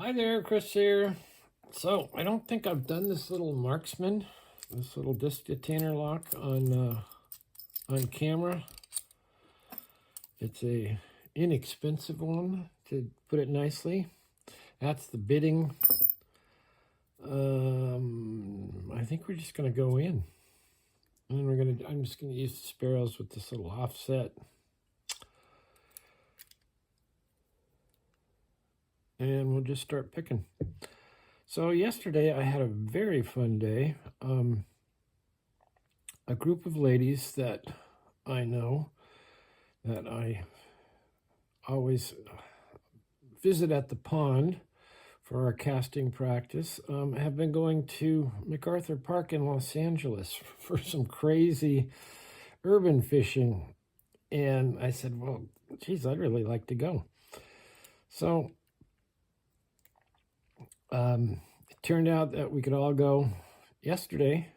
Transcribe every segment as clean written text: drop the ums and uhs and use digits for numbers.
Hi there, Chris here. So I don't think I've done this little marksman, this little disc detainer lock on camera. It's a inexpensive one, to put it nicely. That's the bitting. I think we're just gonna go in, and I'm just gonna use the sparrows with this little offset. And we'll just start picking. So yesterday I had a very fun day. A group of ladies that I know, that I always visit at the pond for our casting practice, have been going to MacArthur Park in Los Angeles for some crazy urban fishing. And I said, well, geez, I'd really like to go. So it turned out that we could all go yesterday.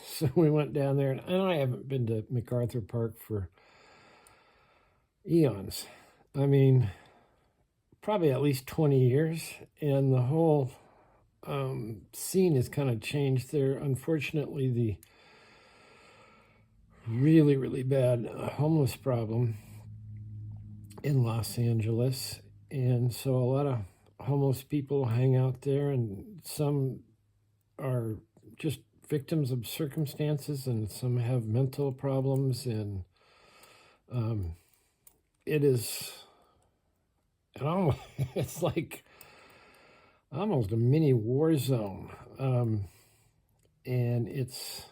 So we went down there, and I haven't been to MacArthur Park for eons. I mean, probably at least 20 years, and the whole scene has kind of changed there. Unfortunately, the really, really bad homeless problem in Los Angeles, and so a lot of homeless people hang out there, and some are just victims of circumstances, and some have mental problems, and it is, it's like almost a mini war zone, and it's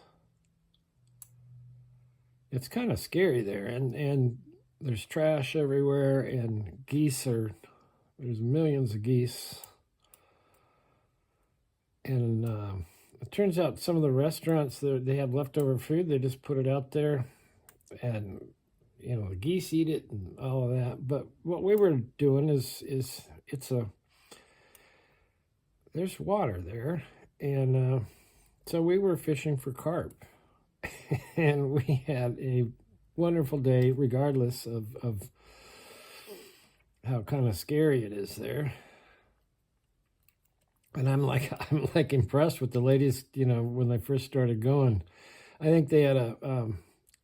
kind of scary there, and there's trash everywhere, and there's millions of geese, and it turns out some of the restaurants, they have leftover food, they just put it out there, and the geese eat it and all of that. But what we were doing is there's water there, and so we were fishing for carp, and we had a wonderful day, regardless of how kind of scary it is there. And I'm like impressed with the ladies, when they first started going. I think they had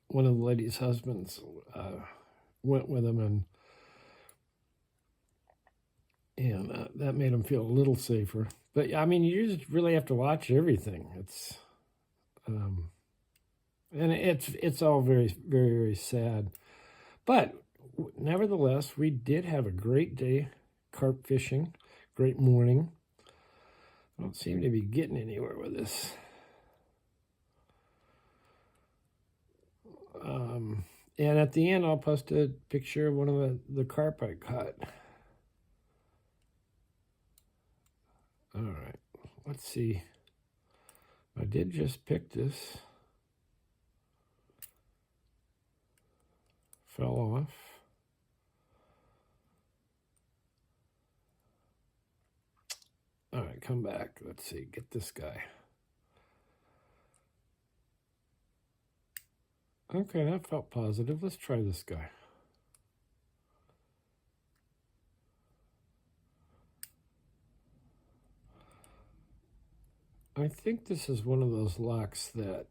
one of the ladies' husbands went with them, and that made them feel a little safer. But I mean, you just really have to watch everything. And it's all very, very, very sad. But nevertheless, we did have a great day carp fishing, great morning. I don't seem to be getting anywhere with this. And at the end, I'll post a picture of one of the carp I caught. All right, let's see. I did just pick this. Fell off. All right, come back. Let's see, get this guy. Okay, that felt positive. Let's try this guy. I think this is one of those locks that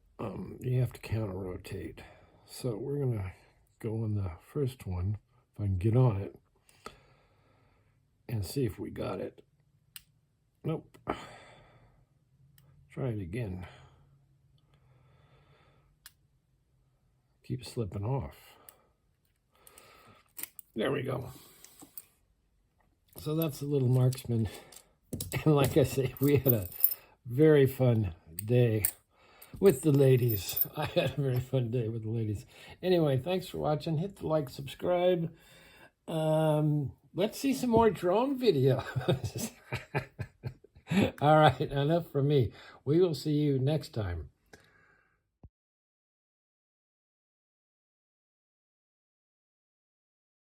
you have to counter rotate. So we're going to go on the first one, if I can get on it, and see if we got it. Nope. Try it again. Keep slipping off. There we go. So that's a little marksman. And like I say, we had a very fun day with the ladies. I had a very fun day with the ladies. Anyway, thanks for watching. Hit the like, subscribe. Let's see some more drone videos. All right, enough from me. We will see you next time.